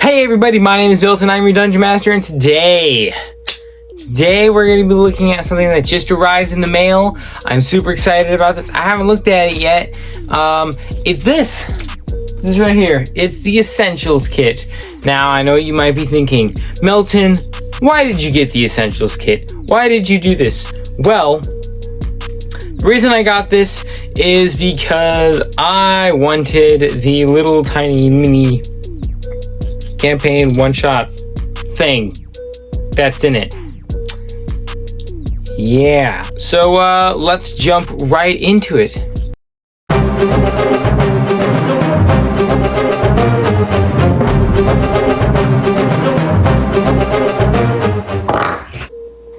Hey everybody, my name is Bill and I'm your Dungeon Master, and today we're going to be looking at something that just arrived in the mail. I'm super excited about this. I haven't looked at it yet. It's this. This is right here. It's the Essentials Kit. Now, I know you might be thinking, Milton, why did you get the Essentials Kit? Why did you do this? Well, the reason I got this is because I wanted the little tiny mini campaign one-shot thing that's in it. Yeah, so let's jump right into it.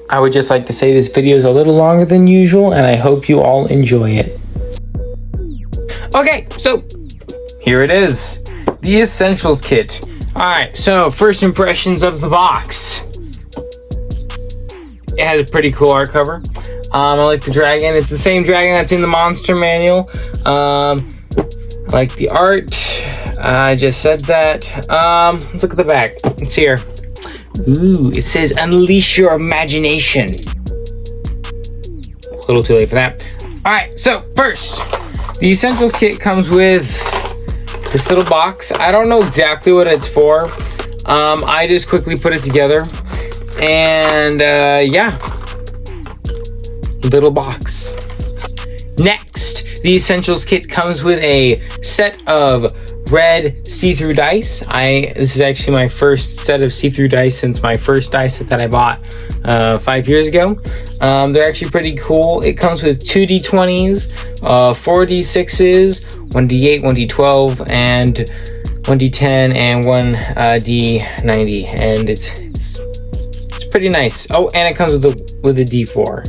I would just like to say this video is a little longer than usual, and I hope you all enjoy it. Okay, so here it is, the Essentials Kit. Alright, so first impressions of the box. It has a pretty cool art cover. I like the dragon. It's the same dragon that's in the monster manual. I like the art. I just said that. Let's look at the back. It's here. Ooh, it says unleash your imagination. A little too late for that. Alright, so first, the Essentials Kit comes with this little box. I don't know exactly what it's for. I just quickly put it together. And yeah, little box. Next, the Essentials Kit comes with a set of red see-through dice. This is actually my first set of see-through dice since my first dice set that I bought 5 years ago. They're actually pretty cool. It comes with 2 d20s, 4 d6s, 1d8, 1d12, and 1d10, and 1 d90, and it's pretty nice. Oh, and it comes with a d4.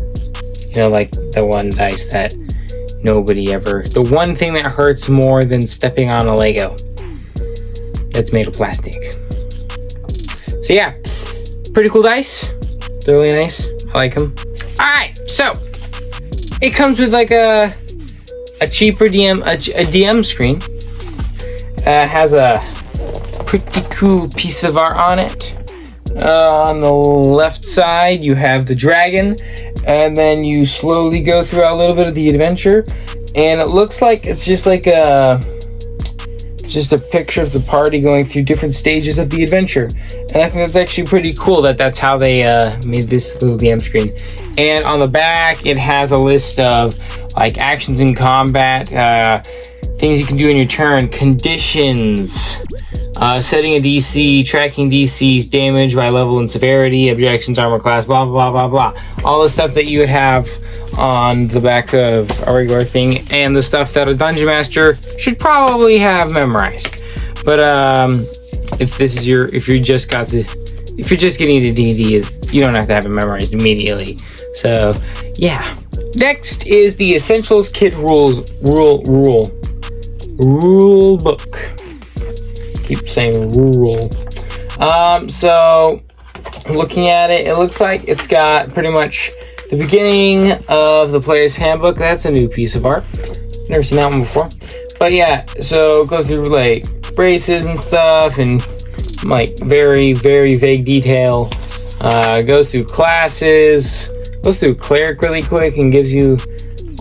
You know, like the one dice that nobody ever. The one thing that hurts more than stepping on a Lego that's made of plastic. So yeah, pretty cool dice. They're really nice. I like them. All right, so it comes with like a cheaper DM, a DM screen. Has a pretty cool piece of art on it. On the left side, you have the dragon, and then you slowly go throughout a little bit of the adventure, and it looks like it's just like just a picture of the party going through different stages of the adventure. And I think that's actually pretty cool that that's how they made this little DM screen. And on the back, it has a list of like actions in combat, things you can do in your turn, conditions, setting a DC, tracking DC's damage by level and severity, objections, armor class, blah, blah, blah, blah. All the stuff that you would have on the back of a regular thing, and the stuff that a Dungeon Master should probably have memorized. But if you're just getting into D&D, you don't have to have it memorized immediately. So yeah. Next is the Essentials Kit rule book. Keep saying rule. So looking at it, it looks like it's got pretty much the beginning of the player's handbook. That's a new piece of art. Never seen that one before. But yeah, so it goes through like braces and stuff and like very, very vague detail. Goes through classes, goes through cleric really quick and gives you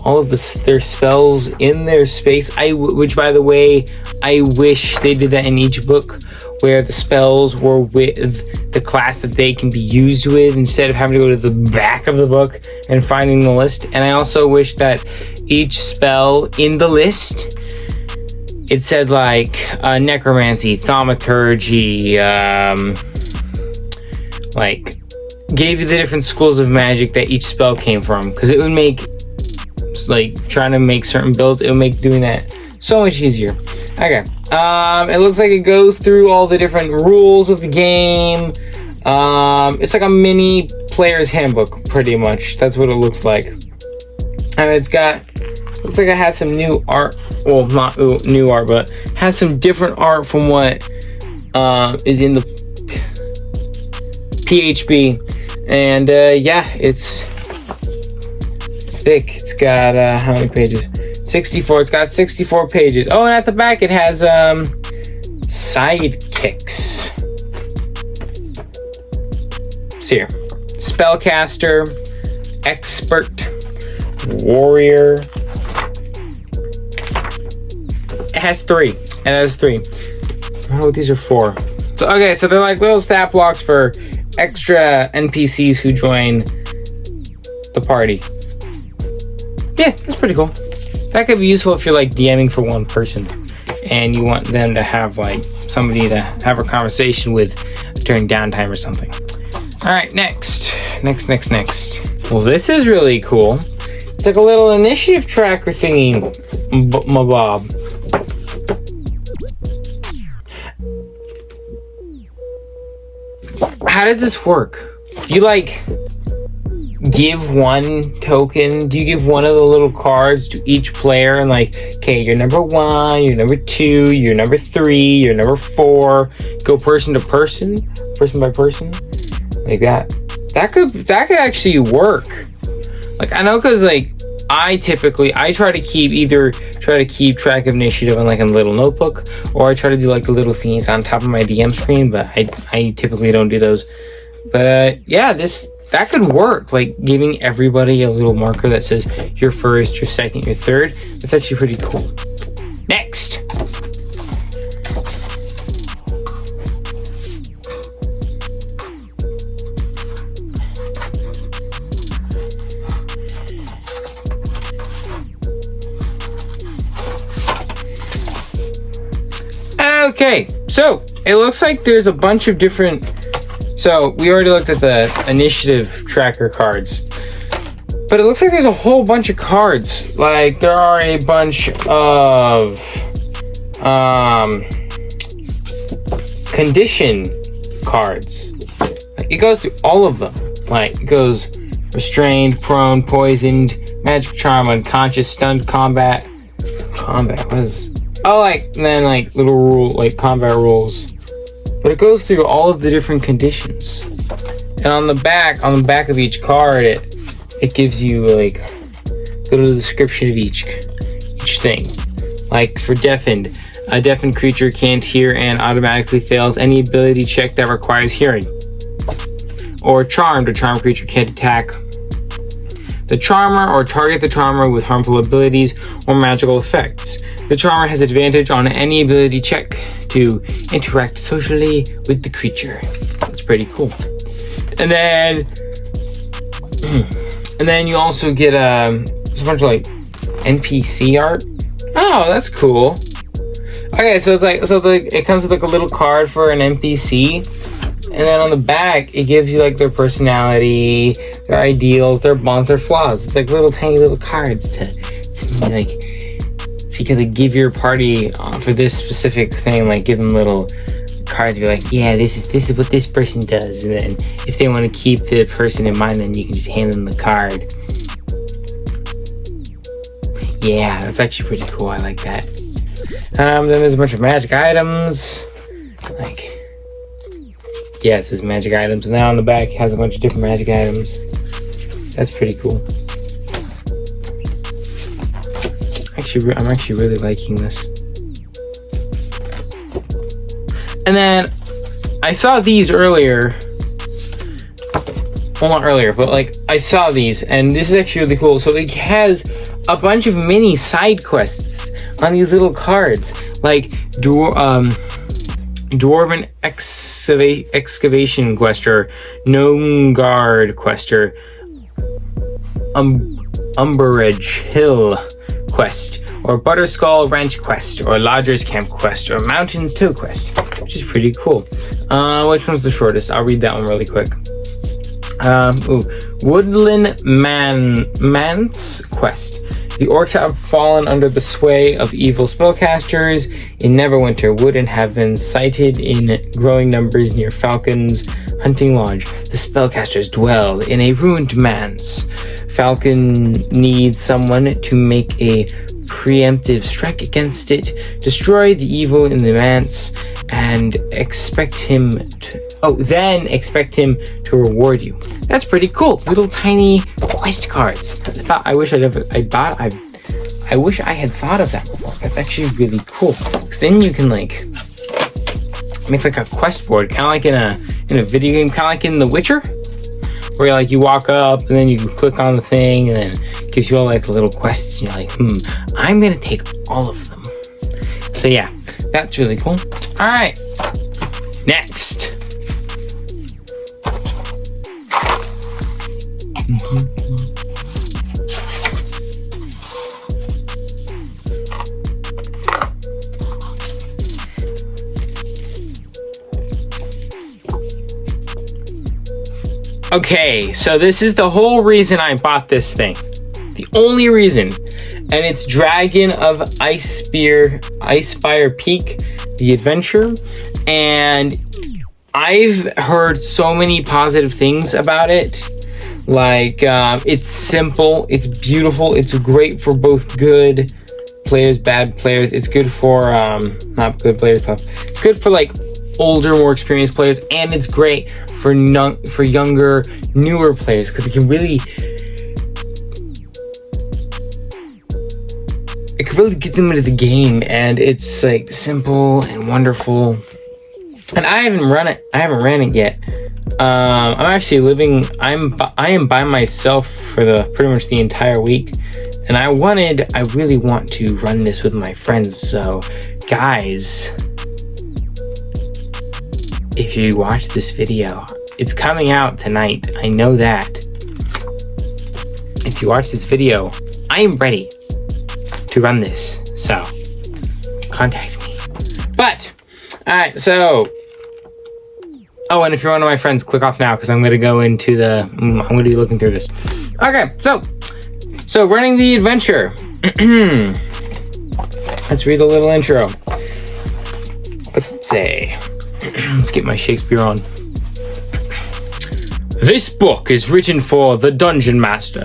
all of their spells in their space. Which, by the way, I wish they did that in each book, where the spells were with the class that they can be used with, instead of having to go to the back of the book and finding the list. And I also wish that each spell in the list, it said like necromancy, thaumaturgy, like gave you the different schools of magic that each spell came from, because it would make, like, trying to make certain builds, it would make doing that so much easier. Okay, it looks like it goes through all the different rules of the game. It's like a mini player's handbook, pretty much. That's what it looks like. And looks like it has some new art. Well, not new art, but has some different art from what is in the PHB. And yeah, it's thick. It's got how many pages? 64. It's got 64 pages. Oh, and at the back it has sidekicks. see here. Spellcaster, Expert, Warrior. It has 3. It has 3. Oh, these are 4. So okay, so they're like little stat blocks for extra NPCs who join the party. Yeah, that's pretty cool. That could be useful if you're like DMing for one person and you want them to have like somebody to have a conversation with during downtime or something. Alright, next. Well, this is really cool. It's like a little initiative tracker thingy, mabob. How does this work? Do you like give one token? Do you give one of the little cards to each player and like, okay, you're number 1, you're number 2, you're number 3, you're number 4, go person to person by person, like that. That could actually work. Like I know, cause like I try to keep track of initiative on like a little notebook, or I try to do like the little things on top of my DM screen, but I typically don't do those. But yeah, that could work, like giving everybody a little marker that says you're first, you're second, you're third. That's actually pretty cool. Next. Okay, so it looks like there's a bunch of different. So we already looked at the initiative tracker cards, but it looks like there's a whole bunch of cards. Like there are a bunch of condition cards. Like, it goes through all of them. Like it goes restrained, prone, poisoned, magic charm, unconscious, stunned, combat. What is? Oh, like then like little rule, like combat rules. But it goes through all of the different conditions. And on the back of each card, it gives you like a little description of each thing. Like for deafened, a deafened creature can't hear and automatically fails any ability check that requires hearing. Or charmed, a charmed creature can't attack the charmer or target the charmer with harmful abilities or magical effects. The charmer has advantage on any ability check to interact socially with the creature. That's pretty cool. And then you also get there's a bunch of like NPC art. Oh, that's cool. Okay, so it comes with like a little card for an NPC, and then on the back it gives you like their personality, their ideals, their bonds, their flaws. It's like little tiny little cards to like. So you can like give your party for this specific thing, like give them little cards. You're like, yeah, this is what this person does, and then if they want to keep the person in mind, then you can just hand them the card. Yeah, that's actually pretty cool. I like that. Then there's a bunch of magic items. Like, yeah, it says magic items, and then on the back it has a bunch of different magic items. That's pretty cool. I'm actually really liking this. And then I saw these earlier. Well, not earlier, but like I saw these, and this is actually really cool. So it has a bunch of mini side quests on these little cards, like Dwarven Excavation Quester, Gnome Guard Quester, Umberage Hill Quest, or Butterskull Ranch Quest, or Lodger's Camp Quest, or Mountains Toe Quest, which is pretty cool. Which one's the shortest? I'll read that one really quick. Woodland Manse Quest. The orcs have fallen under the sway of evil spellcasters in Neverwinter Wood and have been sighted in growing numbers near Falcon's hunting lodge. The spellcasters dwell in a ruined manse. Falcon needs someone to make a preemptive strike against it, destroy the evil in the manse, and expect him to reward you. That's pretty cool. Little tiny quest cards. I wish I had thought of that before. That's actually really cool. Because then you can like make like a quest board, kind of like in a video game, kind of like in The Witcher. where like you walk up and then you click on the thing and then it gives you all like little quests and you're like, I'm gonna take all of them. So yeah, that's really cool. All right, next. Okay, so this is the whole reason I bought this thing. The only reason. And it's Dragon of Icespire Peak, the adventure. And I've heard so many positive things about it. Like, it's simple, it's beautiful, it's great for both good players, bad players. It's good for, not good players, but it's good for like older, more experienced players. And it's great for younger, newer players, because it can really get them into the game, and it's like simple and wonderful. And I haven't ran it yet. I'm actually I am by myself for pretty much the entire week, and I really want to run this with my friends. So guys, if you watch this video, it's coming out tonight. I know that. If you watch this video, I am ready to run this. So, contact me. But, alright, so. Oh, and if you're one of my friends, click off now because I'm going to go into I'm going to be looking through this. Okay, so running the adventure. Let's read the little intro. What's it say? Let's get my Shakespeare on. This book is written for the Dungeon Master.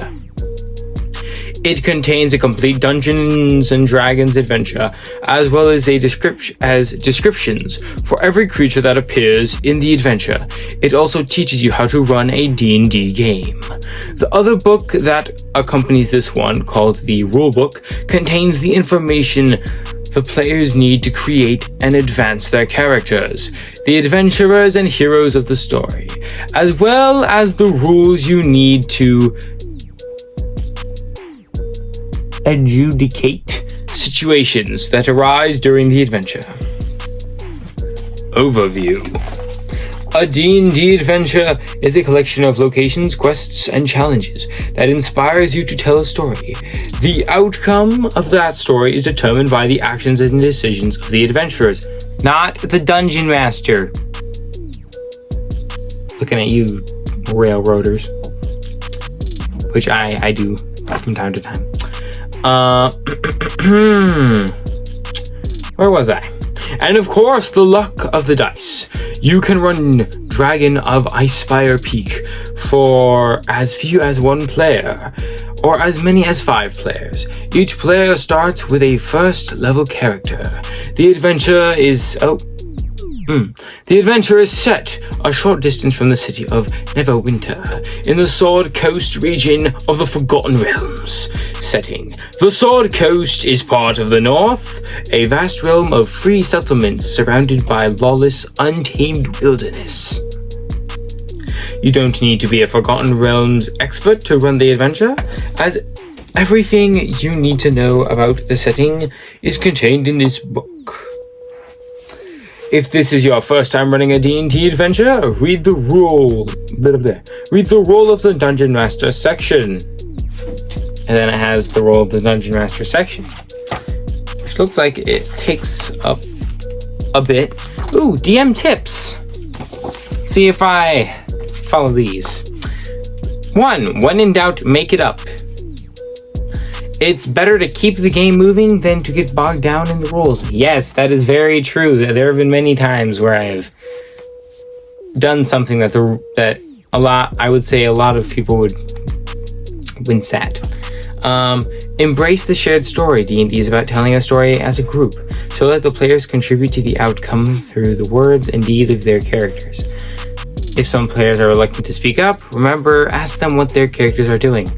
It contains a complete Dungeons and Dragons adventure, as well as descriptions for every creature that appears in the adventure. It also teaches you how to run a D&D game. The other book that accompanies this one, called the Rulebook, contains the information the players need to create and advance their characters, the adventurers and heroes of the story, as well as the rules you need to adjudicate situations that arise during the adventure. Overview. A D&D adventure is a collection of locations, quests, and challenges that inspires you to tell a story. The outcome of that story is determined by the actions and decisions of the adventurers, not the Dungeon Master. Looking at you, railroaders. Which I do from time to time. Where was I? And of course, the luck of the dice. You can run Dragon of Icespire Peak for as few as 1 player, or as many as 5 players. Each player starts with a first level character. The adventure is set a short distance from the city of Neverwinter, in the Sword Coast region of the Forgotten Realms. Setting. The Sword Coast is part of the North, a vast realm of free settlements surrounded by lawless, untamed wilderness. You don't need to be a Forgotten Realms expert to run the adventure, as everything you need to know about the setting is contained in this book. If this is your first time running a D&D adventure, read the rule of the Dungeon Master section. And then it has the role of the Dungeon Master section, which looks like it takes up a bit. Ooh, DM tips. See if I follow these. 1. When in doubt, make it up. It's better to keep the game moving than to get bogged down in the rules. Yes, that is very true. There have been many times where I've done something that I would say a lot of people would wince at. Embrace the shared story. D&D is about telling a story as a group, so let the players contribute to the outcome through the words and deeds of their characters. If some players are reluctant to speak up, remember, ask them what their characters are doing.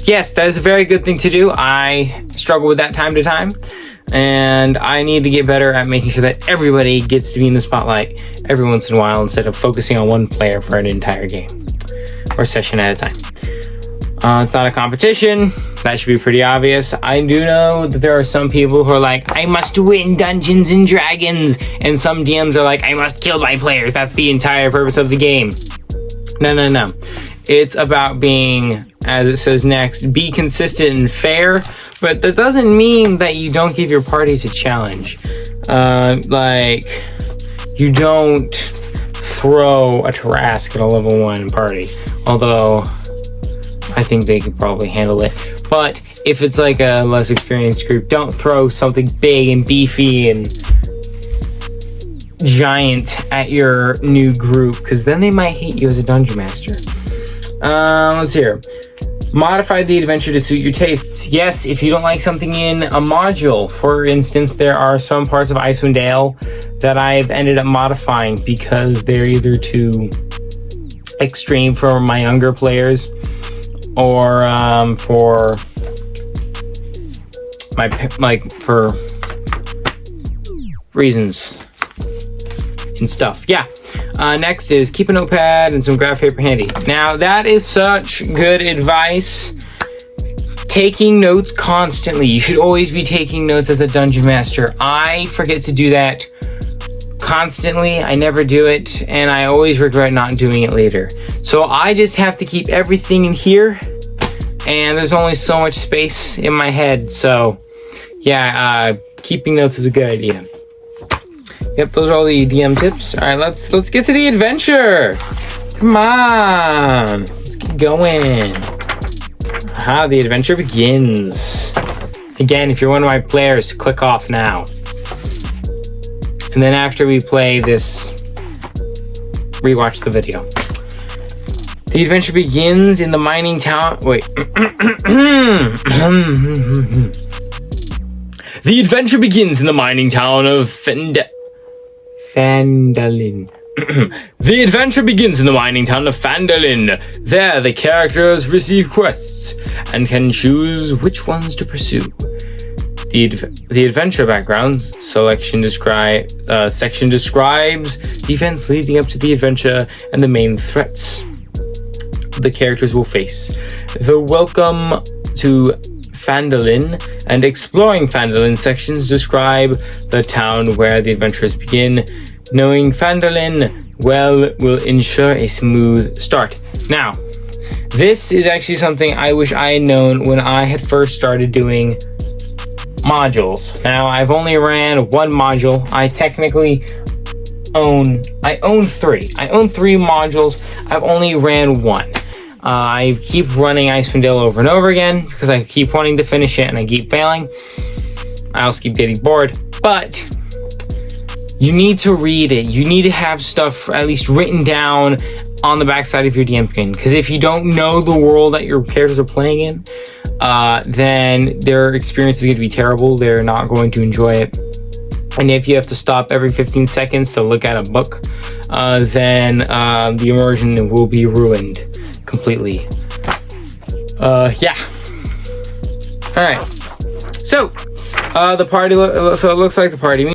Yes, that is a very good thing to do. I struggle with that time to time, and I need to get better at making sure that everybody gets to be in the spotlight every once in a while instead of focusing on one player for an entire game. or session at a time. It's not a competition. That should be pretty obvious. I do know that there are some people who are like, I must win Dungeons and Dragons. And some DMs are like, I must kill my players. That's the entire purpose of the game. No. It's about being, as it says next, be consistent and fair. But that doesn't mean that you don't give your parties a challenge. You don't throw a Tarrasque at a level 1 party. Although I think they could probably handle it. But if it's like a less experienced group, don't throw something big and beefy and giant at your new group, because then they might hate you as a dungeon master. Let's hear. Modify the adventure to suit your tastes. Yes, if you don't like something in a module, for instance, there are some parts of Icewind Dale that I've ended up modifying because they're either too extreme for my younger players, or for for reasons and stuff. Yeah. Next is keep a notepad and some graph paper handy. Now that is such good advice. Taking notes constantly. You should always be taking notes as a dungeon master. I forget to do that constantly. I never do it, and I always regret not doing it later. So I just have to keep everything in here, and there's only so much space in my head. So yeah, keeping notes is a good idea. Yep, those are all the DM tips. All right, let's get to the adventure. Come on, let's get going. The adventure begins. Again, if you're one of my players, click off now. And then after we play this, rewatch the video. The adventure begins in the mining town. Wait. The adventure begins in the mining town of Fandalin. The adventure begins in the mining town of Fandalin. There, the characters receive quests and can choose which ones to pursue. The adventure backgrounds section describes the events leading up to the adventure and the main threats the characters will face. The welcome to Fandalin and exploring Fandalin sections describe the town where the adventures begin. Knowing Fandalin well will ensure a smooth start. Now, this is actually something I wish I had known when I had first started doing modules. Now, I've only ran one module. I technically own 3. I own 3 modules. I've only ran one. I keep running Icewind Dale over and over again because I keep wanting to finish it and I keep failing. I also keep getting bored. But you need to read it. You need to have stuff at least written down on the backside of your DM screen. Because if you don't know the world that your characters are playing in, then their experience is going to be terrible. They're not going to enjoy it. And if you have to stop every 15 seconds to look at a book, then the immersion will be ruined completely. Yeah. All right. So the party. So it looks like the party.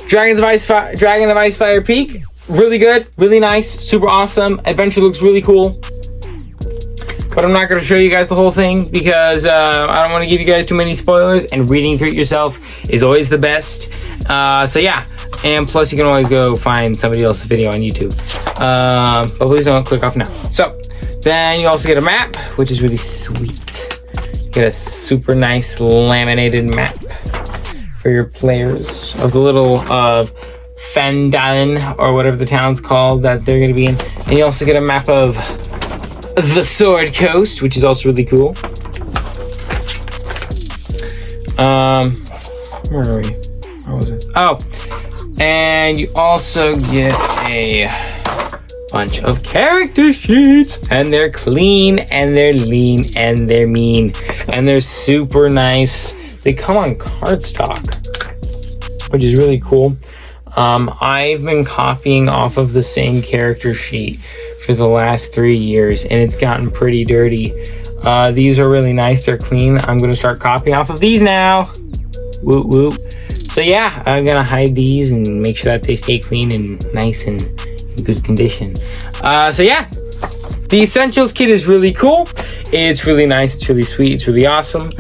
Dragon of Icefire Peak, really good, really nice, super awesome. Adventure looks really cool, but I'm not going to show you guys the whole thing because I don't want to give you guys too many spoilers, and reading through it yourself is always the best. So yeah, and plus you can always go find somebody else's video on YouTube, but please don't click off now. So then you also get a map, which is really sweet. You get a super nice laminated map for your players of the little Fandalin, or whatever the town's called that they're going to be in. And you also get a map of the Sword Coast, which is also really cool. Where are we? Where was it? Oh, and you also get a bunch of character sheets, and they're clean, and they're lean, and they're mean, and they're super nice. They come on cardstock, which is really cool. I've been copying off of the same character sheet for the last 3 years, and it's gotten pretty dirty. These are really nice. They're clean. I'm going to start copying off of these now. Whoop, whoop. So yeah, I'm going to hide these and make sure that they stay clean and nice and in good condition. So yeah, the Essentials kit is really cool. It's really nice. It's really sweet. It's really awesome.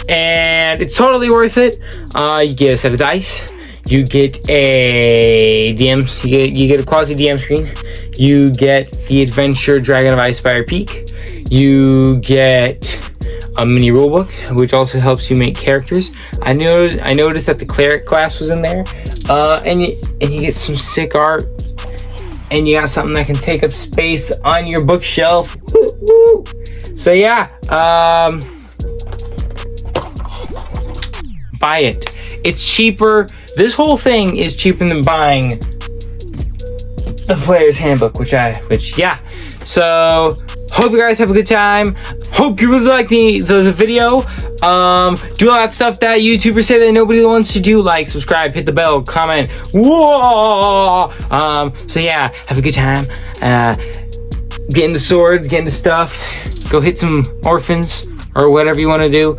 And it's totally worth it. You get a set of dice. You get a DM. You get a quasi DM screen. You get the Adventure Dragon of Icefire Peak. You get a mini rulebook, which also helps you make characters. I noticed that the cleric class was in there, and you get some sick art, and you got something that can take up space on your bookshelf. Woo, woo. So yeah, buy it. It's cheaper. This whole thing is cheaper than buying the Player's Handbook, which yeah. So hope you guys have a good time. Hope you really like the video. Do all that stuff that YouTubers say that nobody wants to do, like, subscribe, hit the bell, comment. Whoa! So yeah, have a good time. Get into swords, get into stuff. Go hit some orphans or whatever you want to do.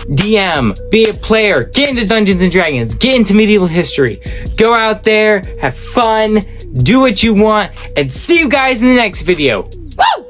DM, be a player, get into Dungeons and Dragons, get into medieval history. Go out there, have fun, do what you want, and see you guys in the next video. Woo!